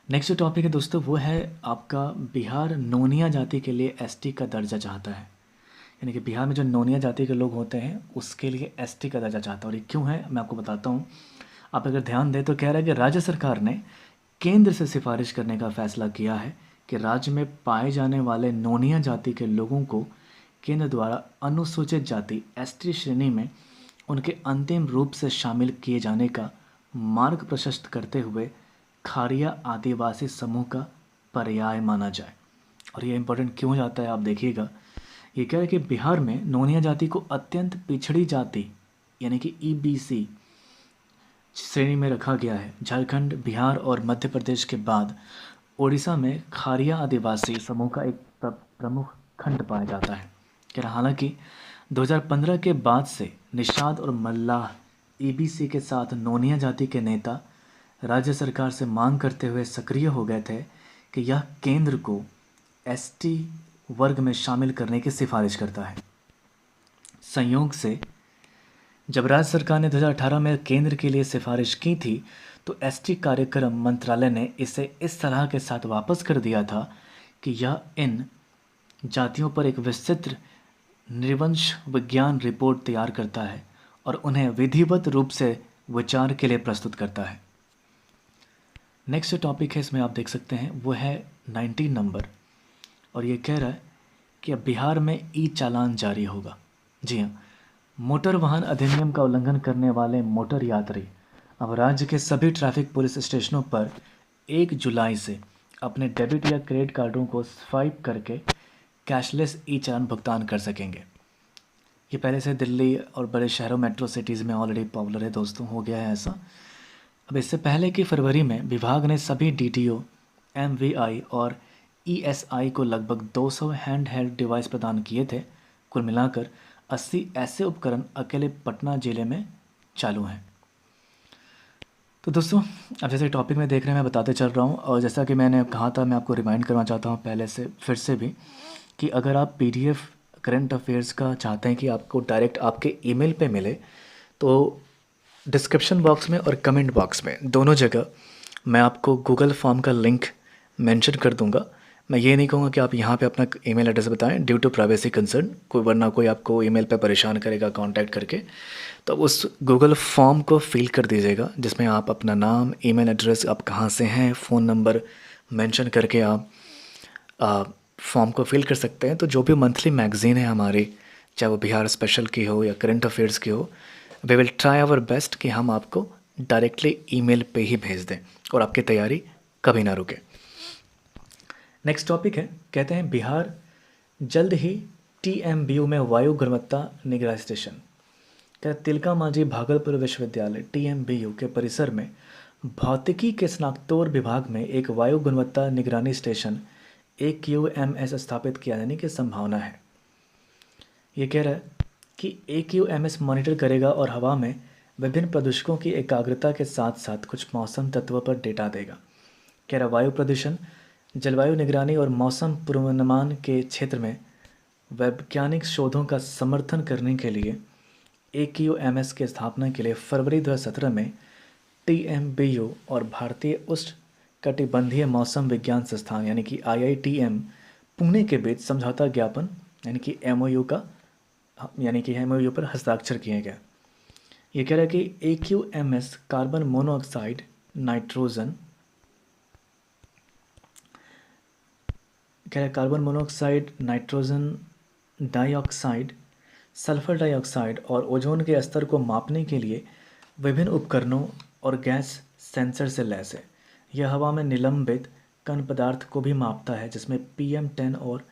नेक्स्ट जो टॉपिक है दोस्तों वो है आपका बिहार नोनिया जाति के लिए एसटी का दर्जा चाहता है। यानी कि बिहार में जो नोनिया जाति के लोग होते हैं उसके लिए एसटी का दर्जा चाहता है। और ये क्यों है मैं आपको बताता हूँ। आप अगर ध्यान दें तो कह रहा है कि राज्य सरकार ने केंद्र से सिफारिश करने का फैसला किया है कि राज्य में पाए जाने वाले नोनिया जाति के लोगों को केंद्र द्वारा अनुसूचित जाति एसटी श्रेणी में उनके अंतिम रूप से शामिल किए जाने का मार्ग प्रशस्त करते हुए खारिया आदिवासी समूह का पर्याय माना जाए। और ये इम्पोर्टेंट क्यों जाता है आप देखिएगा। ये कह रहा है कि बिहार में नोनिया जाति को अत्यंत पिछड़ी जाति यानी कि ईबीसी श्रेणी में रखा गया है। झारखंड, बिहार और मध्य प्रदेश के बाद ओडिशा में खारिया आदिवासी समूह का एक प्रमुख खंड पाया जाता है। कह रहा हालांकि 2015 के बाद से निषाद और मल्लाह ईबीसी के साथ नोनिया जाति के नेता राज्य सरकार से मांग करते हुए सक्रिय हो गए थे कि यह केंद्र को एसटी वर्ग में शामिल करने की सिफारिश करता है। संयोग से जब राज्य सरकार ने 2018 में केंद्र के लिए सिफारिश की थी तो एसटी कार्यक्रम मंत्रालय ने इसे इस सलाह के साथ वापस कर दिया था कि यह इन जातियों पर एक विस्तृत नृवंश विज्ञान रिपोर्ट तैयार करता है और उन्हें विधिवत रूप से विचार के लिए प्रस्तुत करता है। नेक्स्ट जो टॉपिक है इसमें आप देख सकते हैं वो है 19 नंबर और ये कह रहा है कि अब बिहार में ई चालान जारी होगा। जी हाँ, मोटर वाहन अधिनियम का उल्लंघन करने वाले मोटर यात्री अब राज्य के सभी ट्रैफिक पुलिस स्टेशनों पर 1 जुलाई से अपने डेबिट या क्रेडिट कार्डों को स्वाइप करके कैशलेस ई चालान भुगतान कर सकेंगे। ये पहले से दिल्ली और बड़े शहरों मेट्रो सिटीज़ में ऑलरेडी पॉपुलर है दोस्तों, हो गया है ऐसा। अब इससे पहले कि फरवरी में विभाग ने सभी डीटीओ, एमवीआई और ईएसआई को लगभग 200 हैंड हेल्ड डिवाइस प्रदान किए थे। कुल मिलाकर 80 ऐसे उपकरण अकेले पटना ज़िले में चालू हैं। तो दोस्तों अब जैसे टॉपिक में देख रहे हैं मैं बताते चल रहा हूँ और जैसा कि मैंने कहा था मैं आपको रिमाइंड करना चाहता हूँ पहले से फिर से भी कि अगर आप पीडीएफ करंट अफेयर्स का चाहते हैं कि आपको डायरेक्ट आपके ईमेल पे मिले तो डिस्क्रिप्शन बॉक्स में और कमेंट बॉक्स में दोनों जगह मैं आपको गूगल फॉर्म का लिंक मेंशन कर दूंगा। मैं ये नहीं कहूँगा कि आप यहाँ पे अपना ईमेल एड्रेस बताएं ड्यू टू प्राइवेसी कंसर्न, वरना कोई आपको ईमेल पे परेशान करेगा कांटेक्ट करके। तो उस गूगल फॉर्म को फिल कर दीजिएगा जिसमें आप अपना नाम, ईमेल एड्रेस, आप कहाँ से हैं, फ़ोन नंबर मेंशन करके आप फॉर्म को फिल कर सकते हैं। तो जो भी मंथली मैगज़ीन है हमारी, चाहे वो बिहार स्पेशल की हो या करंट अफेयर्स की हो, we will try our best कि हम आपको डायरेक्टली ईमेल पे ही भेज दें और आपकी तैयारी कभी ना रुके। नेक्स्ट टॉपिक है, कहते हैं बिहार जल्द ही टीएमबीयू में वायु गुणवत्ता निगरानी स्टेशन। क्या तिलका मांझी भागलपुर विश्वविद्यालय टीएमबीयू के परिसर में भौतिकी के स्नातकोत्तर विभाग में एक वायु गुणवत्ता निगरानी स्टेशन AQMS स्थापित किया जाने की संभावना है। ये कह रहा है कि AQMS मॉनिटर करेगा और हवा में विभिन्न प्रदूषकों की एकाग्रता के साथ साथ कुछ मौसम तत्वों पर डेटा देगा। कह रहा वायु प्रदूषण, जलवायु निगरानी और मौसम पूर्वानुमान के क्षेत्र में वैज्ञानिक शोधों का समर्थन करने के लिए AQMS की स्थापना के लिए फरवरी 2017 में TMBU और भारतीय उष्णकटिबंधीय मौसम विज्ञान संस्थान यानी कि IITM पुणे के बीच समझौता ज्ञापन यानी कि MOU पर हस्ताक्षर किए गए। ये कह रहा है कि AQMS कार्बन मोनोऑक्साइड, नाइट्रोजन कह रहा है carbon monoxide, nitrogen dioxide, sulphur dioxide और ओजोन के स्तर को मापने के लिए विभिन्न उपकरणों और गैस सेंसर से लैस है। यह हवा में निलंबित कण पदार्थ को भी मापता है जिसमें PM10 और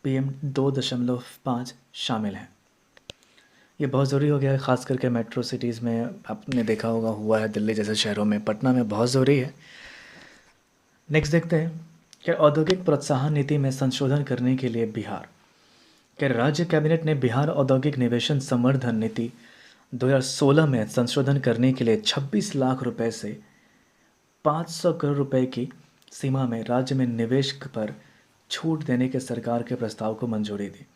PM2.5 शामिल हैं। ये बहुत ज़रूरी हो गया है, ख़ास करके मेट्रो सिटीज़ में आपने देखा होगा, हुआ है दिल्ली जैसे शहरों में, पटना में बहुत ज़रूरी है। नेक्स्ट देखते हैं कि औद्योगिक प्रोत्साहन नीति में संशोधन करने के लिए बिहार के राज्य कैबिनेट ने बिहार औद्योगिक निवेशन संवर्धन नीति 2016 में संशोधन करने के लिए 26 लाख रुपए से 500 करोड़ रुपए की सीमा में राज्य में निवेश पर छूट देने के सरकार के प्रस्ताव को मंजूरी दी।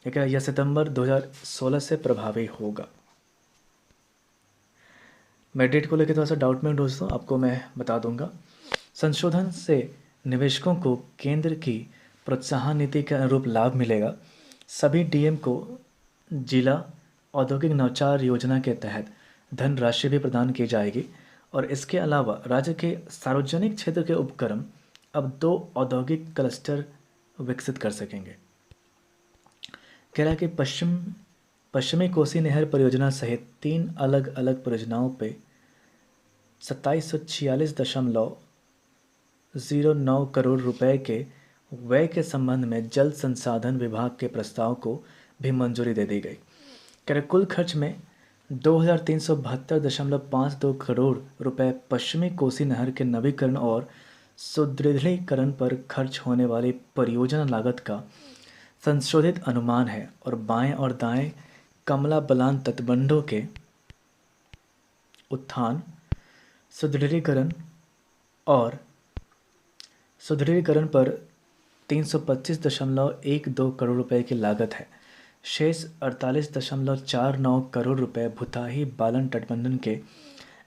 यह सितंबर 2016 से प्रभावी होगा। मैं डेट को लेकर थोड़ा सा डाउट में दोस्तों, आपको मैं बता दूंगा। संशोधन से निवेशकों को केंद्र की प्रोत्साहन नीति के अनुरूप लाभ मिलेगा। सभी डीएम को जिला औद्योगिक नवाचार योजना के तहत धनराशि भी प्रदान की जाएगी और इसके अलावा राज्य के सार्वजनिक क्षेत्र के उपक्रम अब 2 औद्योगिक क्लस्टर विकसित कर सकेंगे। कह रहा है कि पश्चिमी कोसी नहर परियोजना सहित 3 अलग अलग परियोजनाओं पे 2746.09 करोड़ रुपए के व्यय के संबंध में जल संसाधन विभाग के प्रस्ताव को भी मंजूरी दे दी गई। कुल खर्च में 2372.52 करोड़ रुपए पश्चिमी कोसी नहर के नवीकरण और सुदृढ़ीकरण पर खर्च होने वाली परियोजना लागत का संशोधित अनुमान है और बाएं और दाएं कमला बलान तटबंधों के उत्थान, सुदृढ़ीकरण पर 325.12 करोड़ रुपए की लागत है। शेष 48.49 करोड़ रुपए भुताही बालन तटबंधन के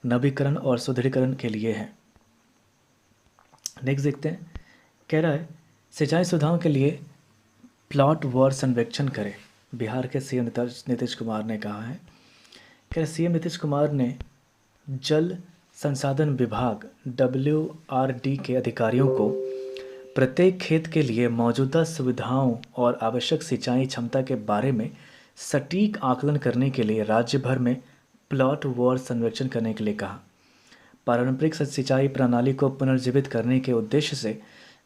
नवीकरण और सुदृढ़ीकरण के लिए है। नेक्स्ट देखते हैं। कह रहा है सिंचाई सुविधाओं के लिए प्लॉट वार सर्वेक्षण करें, बिहार के सीएम नीतीश कुमार ने कहा है। कह रहे सीएम नीतीश कुमार ने जल संसाधन विभाग WRD के अधिकारियों को प्रत्येक खेत के लिए मौजूदा सुविधाओं और आवश्यक सिंचाई क्षमता के बारे में सटीक आकलन करने के लिए राज्य भर में प्लॉट वार सर्वेक्षण करने के लिए कहा। पारंपरिक सिंचाई प्रणाली को पुनर्जीवित करने के उद्देश्य से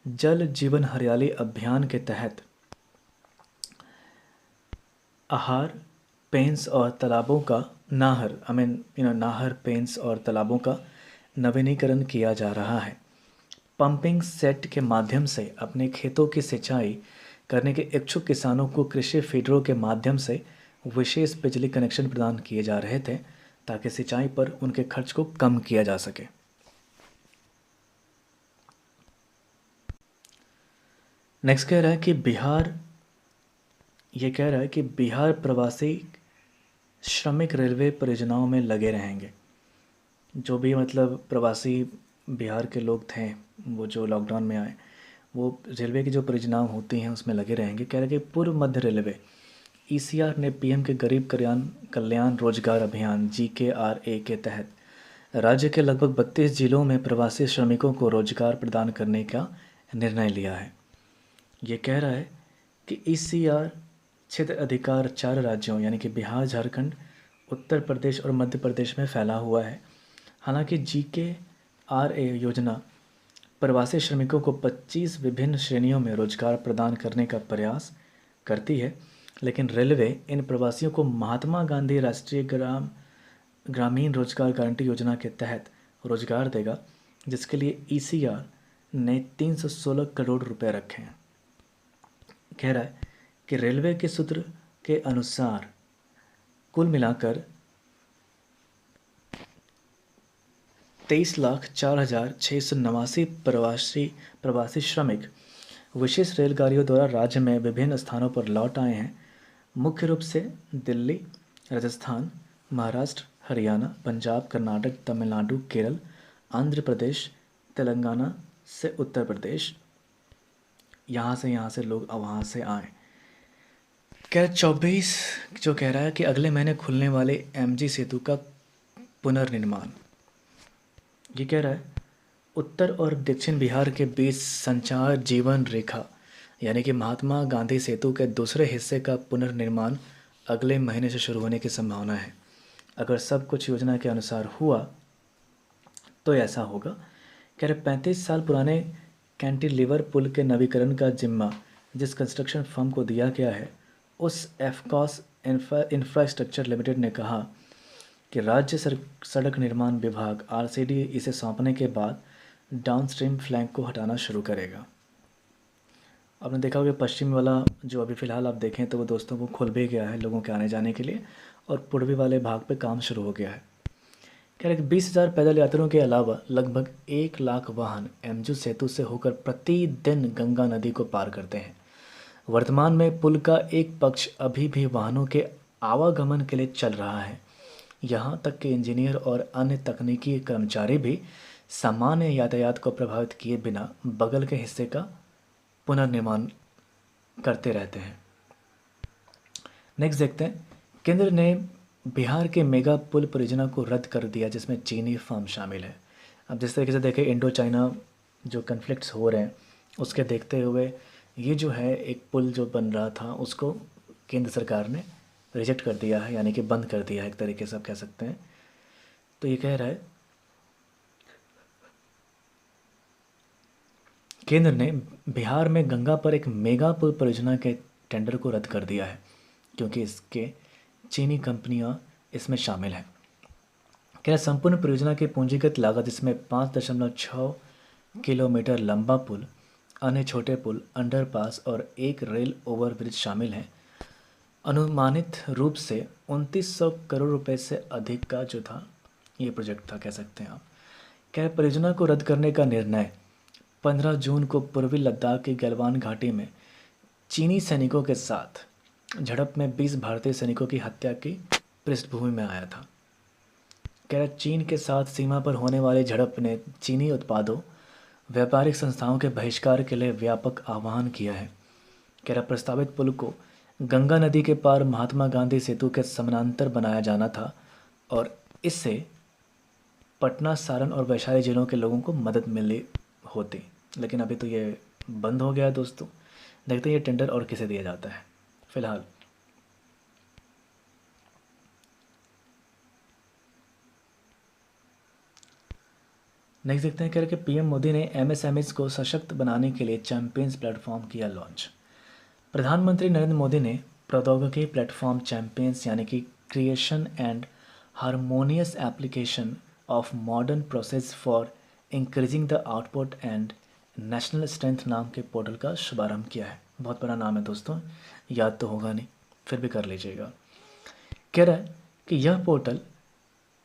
जल जीवन हरियाली अभियान के तहत आहार पेंस और तालाबों का नाहर पेंस और तालाबों का नवीनीकरण किया जा रहा है। पंपिंग सेट के माध्यम से अपने खेतों की सिंचाई करने के इच्छुक किसानों को कृषि फीडरों के माध्यम से विशेष बिजली कनेक्शन प्रदान किए जा रहे थे ताकि सिंचाई पर उनके खर्च को कम किया जा सके। नेक्स्ट कह रहा है कि बिहार प्रवासी श्रमिक रेलवे परियोजनाओं में लगे रहेंगे। जो भी प्रवासी बिहार के लोग थे वो जो लॉकडाउन में आए वो रेलवे की जो परियोजनाएं होती हैं उसमें लगे रहेंगे। कह रहे कि पूर्व मध्य रेलवे ECR ने PM के गरीब कल्याण रोजगार अभियान GKRA के तहत राज्य के लगभग 32 जिलों में प्रवासी श्रमिकों को रोजगार प्रदान करने का निर्णय लिया है। ये कह रहा है कि ECR क्षेत्र अधिकार 4 राज्यों यानी कि बिहार, झारखंड, उत्तर प्रदेश और मध्य प्रदेश में फैला हुआ है। हालांकि GKRA योजना प्रवासी श्रमिकों को 25 विभिन्न श्रेणियों में रोजगार प्रदान करने का प्रयास करती है, लेकिन रेलवे इन प्रवासियों को महात्मा गांधी राष्ट्रीय ग्रामीण रोजगार गारंटी योजना के तहत रोजगार देगा, जिसके लिए ECR ने 316 करोड़ रुपए रखे हैं। कह रहा है कि रेलवे के सूत्र के अनुसार कुल मिलाकर 23,04,689 प्रवासी श्रमिक विशेष रेलगाड़ियों द्वारा राज्य में विभिन्न स्थानों पर लौट आए हैं। मुख्य रूप से दिल्ली, राजस्थान, महाराष्ट्र, हरियाणा, पंजाब, कर्नाटक, तमिलनाडु, केरल, आंध्र प्रदेश, तेलंगाना से उत्तर प्रदेश, यहाँ से लोग वहाँ से आए। कह 24 जो कह रहा है कि अगले महीने खुलने वाले एमजी सेतु का पुनर्निर्माण। ये कह रहा है उत्तर और दक्षिण बिहार के बीच संचार जीवन रेखा यानी कि महात्मा गांधी सेतु के दूसरे हिस्से का पुनर्निर्माण अगले महीने से शुरू होने की संभावना है। अगर सब कुछ योजना के अनुसार हुआ तो ऐसा होगा। कह रहे 35 साल पुराने कैंटिलीवर पुल के नवीकरण का जिम्मा जिस कंस्ट्रक्शन फर्म को दिया गया है उस एफकॉस इंफ्रास्ट्रक्चर लिमिटेड ने कहा कि राज्य सड़क निर्माण विभाग आरसीडी इसे सौंपने के बाद डाउनस्ट्रीम फ्लैंक को हटाना शुरू करेगा। आपने देखा होगा पश्चिमी वाला जो अभी फ़िलहाल आप देखें तो वो दोस्तों को खुल भी गया है लोगों के आने जाने के लिए और पूर्वी वाले भाग पे काम शुरू हो गया है। कह रहे कि 20,000 पैदल यात्रियों के अलावा लगभग 1 लाख वाहन एमजू सेतु से होकर प्रतिदिन गंगा नदी को पार करते हैं। वर्तमान में पुल का एक पक्ष अभी भी वाहनों के आवागमन के लिए चल रहा है। यहाँ तक कि इंजीनियर और अन्य तकनीकी कर्मचारी भी सामान्य यातायात को प्रभावित किए बिना बगल के हिस्से का पुनर्निर्माण करते रहते हैं। नेक्स्ट देखते हैं, केंद्र ने बिहार के मेगा पुल परियोजना को रद्द कर दिया जिसमें चीनी फर्म शामिल है। अब जिस तरीके से देखें इंडो चाइना जो कन्फ्लिक्ट्स हो रहे हैं उसके देखते हुए ये जो है एक पुल जो बन रहा था उसको केंद्र सरकार ने रिजेक्ट कर दिया है यानी कि बंद कर दिया है एक तरीके से आप कह सकते हैं। तो ये कह रहा है केंद्र ने बिहार में गंगा पर एक मेगा पुल परियोजना के टेंडर को रद्द कर दिया है क्योंकि इसके चीनी कंपनियां इसमें शामिल हैं। क्या संपूर्ण परियोजना की पूंजीगत लागत इसमें 5.6 किलोमीटर लंबा पुल, अन्य छोटे पुल, अंडरपास और एक रेल ओवरब्रिज शामिल हैं। अनुमानित रूप से 2900 करोड़ रुपए से अधिक का जो था ये प्रोजेक्ट था कह सकते हैं आप। क्या परियोजना को रद्द करने का निर्णय 15 जून को पूर्वी लद्दाख की गलवान घाटी में चीनी सैनिकों के साथ झड़प में 20 भारतीय सैनिकों की हत्या की पृष्ठभूमि में आया था। कह रहा चीन के साथ सीमा पर होने वाली झड़प ने चीनी उत्पादों, व्यापारिक संस्थाओं के बहिष्कार के लिए व्यापक आह्वान किया है। कह रहा प्रस्तावित पुल को गंगा नदी के पार महात्मा गांधी सेतु के समानांतर बनाया जाना था और इससे पटना, सारण और वैशाली जिलों के लोगों को मदद मिली होती, लेकिन अभी तो ये बंद हो गया है दोस्तों। देखते हैं ये टेंडर और किसे दिया जाता है। फिलहाल नेक्स्ट देखते हैं कि पीएम मोदी ने एमएसएमईज को सशक्त बनाने के लिए चैंपियंस प्लेटफॉर्म किया लॉन्च। प्रधानमंत्री नरेंद्र मोदी ने प्रौद्योगिकी प्लेटफॉर्म चैंपियंस यानी कि creation and harmonious application of modern process for increasing the output and national strength नाम के पोर्टल का शुभारंभ किया है। बहुत बड़ा नाम है दोस्तों, याद तो होगा नहीं, फिर भी कर लीजिएगा। कह रहा है कि यह पोर्टल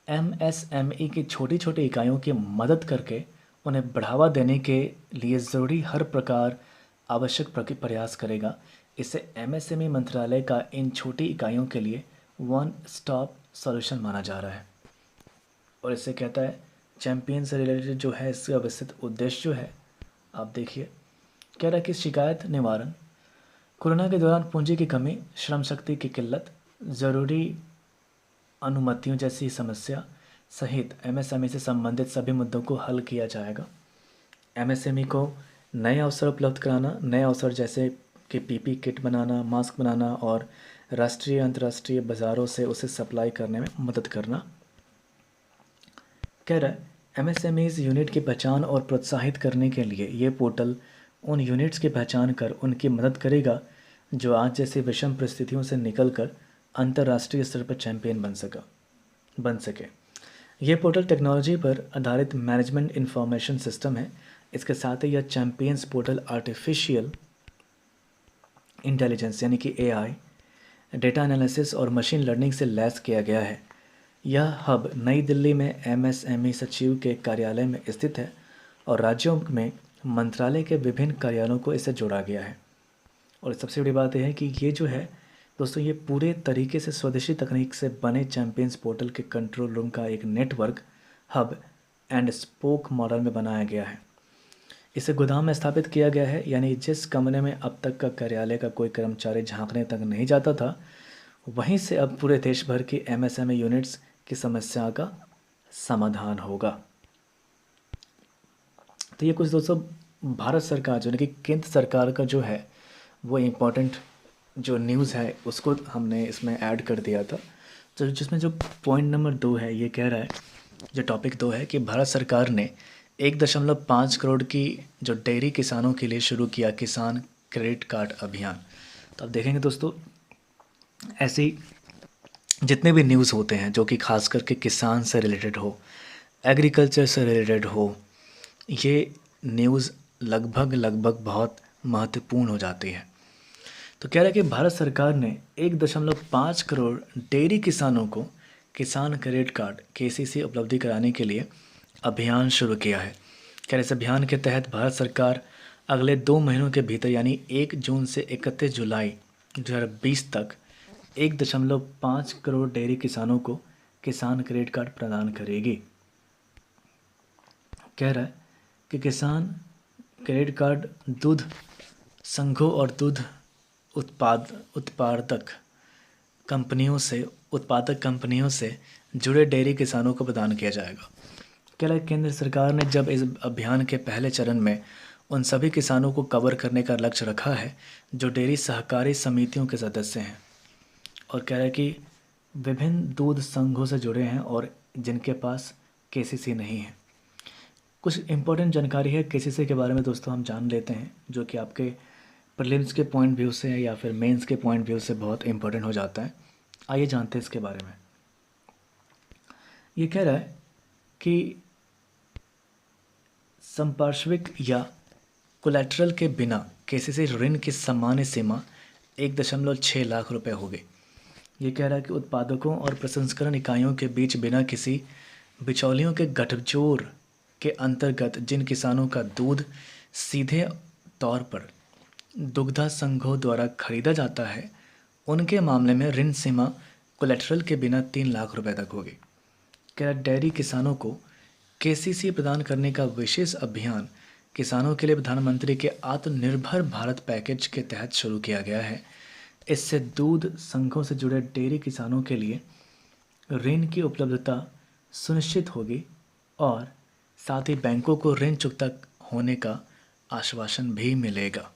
एमएसएमई की छोटी छोटी इकाइयों की मदद करके उन्हें बढ़ावा देने के लिए ज़रूरी हर प्रकार आवश्यक प्रयास करेगा। इसे एमएसएमई मंत्रालय का इन छोटी इकाइयों के लिए वन स्टॉप सॉल्यूशन माना जा रहा है। और इसे कहता है चैंपियन से रिलेटेड जो है इसका विस्तृत उद्देश्य जो है आप देखिए। कह रहा है कि शिकायत निवारण, कोरोना के दौरान पूंजी की कमी, श्रम शक्ति की किल्लत, ज़रूरी अनुमतियों जैसी समस्या सहित एमएसएमई से संबंधित सभी मुद्दों को हल किया जाएगा। एमएसएमई को नए अवसर उपलब्ध कराना, नए अवसर जैसे कि पीपी किट बनाना, मास्क बनाना और राष्ट्रीय अंतर्राष्ट्रीय बाज़ारों से उसे सप्लाई करने में मदद करना। कह रहा है एमएसएमईज यूनिट की पहचान और प्रोत्साहित करने के लिए ये पोर्टल उन यूनिट्स की पहचान कर उनकी मदद करेगा जो आज जैसी विषम परिस्थितियों से निकलकर अंतर्राष्ट्रीय स्तर पर चैंपियन बन सके। ये पोर्टल टेक्नोलॉजी पर आधारित मैनेजमेंट इंफॉर्मेशन सिस्टम है। इसके साथ ही यह चैंपियंस पोर्टल आर्टिफिशियल इंटेलिजेंस यानी कि एआई, डेटा एनालिसिस और मशीन लर्निंग से लैस किया गया है। यह हब नई दिल्ली में एमएसएमई सचिव के कार्यालय में स्थित है और राज्यों में मंत्रालय के विभिन्न कार्यालयों को इससे जोड़ा गया है। और सबसे बड़ी बात यह है कि ये जो है दोस्तों, ये पूरे तरीके से स्वदेशी तकनीक से बने चैंपियंस पोर्टल के कंट्रोल रूम का एक network hub and spoke model में बनाया गया है। इसे गोदाम में स्थापित किया गया है, यानी जिस कमरे में अब तक का कार्यालय का कोई कर्मचारी झांकने तक नहीं जाता था, वहीं से अब पूरे देश भर की एमएसएमई यूनिट्स की समस्या का समाधान होगा। तो ये कुछ दोस्तों भारत सरकार जो कि केंद्र सरकार का जो है वो इम्पोर्टेंट जो न्यूज़ है उसको हमने इसमें ऐड कर दिया था। तो जिसमें जो पॉइंट नंबर 2 है, ये कह रहा है, जो टॉपिक 2 है कि भारत सरकार ने 1.5 करोड़ की जो डेयरी किसानों के लिए शुरू किया किसान क्रेडिट कार्ड अभियान। तो आप देखेंगे दोस्तों, ऐसी जितने भी न्यूज़ होते हैं जो कि खास करके किसान से रिलेटेड हो, एग्रीकल्चर से रिलेटेड हो, ये न्यूज़ लगभग बहुत महत्वपूर्ण हो जाती है। तो कह रहा है कि भारत सरकार ने 1.5 करोड़ डेयरी किसानों को किसान क्रेडिट कार्ड केसीसी उपलब्धि कराने के लिए अभियान शुरू किया है। कह रहे इस अभियान के तहत भारत सरकार अगले 2 महीनों के भीतर यानी 1 जून से 31 जुलाई 2020 तक 1.5 करोड़ डेयरी किसानों को किसान क्रेडिट कार्ड प्रदान करेगी। कह रहा है कि किसान क्रेडिट कार्ड दूध संघों और दूध उत्पादक कंपनियों से जुड़े डेयरी किसानों को प्रदान किया जाएगा। कह रहा है केंद्र सरकार ने जब इस अभियान के पहले चरण में उन सभी किसानों को कवर करने का लक्ष्य रखा है जो डेयरी सहकारी समितियों के सदस्य हैं, और कह रहा है कि विभिन्न दूध संघों से जुड़े हैं और जिनके पास केसीसी नहीं है। कुछ इम्पोर्टेंट जानकारी है केसीसी के बारे में दोस्तों हम जान लेते हैं, जो कि आपके प्रीलिम्स के पॉइंट व्यू से या फिर मेंस के पॉइंट व्यू से बहुत इम्पोर्टेंट हो जाता है। आइए जानते हैं इसके बारे में। ये कह रहा है कि संपार्श्विक या कोलैटरल के बिना केसीसी ऋण की सामान्य सीमा 1.6 लाख रुपए होगी। ये कह रहा है कि उत्पादकों और प्रसंस्करण इकाइयों के बीच बिना किसी बिचौलियों के गठजोड़ के अंतर्गत जिन किसानों का दूध सीधे तौर पर दुग्धा संघों द्वारा खरीदा जाता है, उनके मामले में ऋण सीमा कोलैटरल के बिना 3 लाख रुपए तक होगी। क्या डेयरी किसानों को केसीसी प्रदान करने का विशेष अभियान किसानों के लिए प्रधानमंत्री के आत्मनिर्भर भारत पैकेज के तहत शुरू किया गया है। इससे दूध संघों से जुड़े डेयरी किसानों के लिए ऋण की उपलब्धता सुनिश्चित होगी और साथ ही बैंकों को ऋण चुकता होने का आश्वासन भी मिलेगा।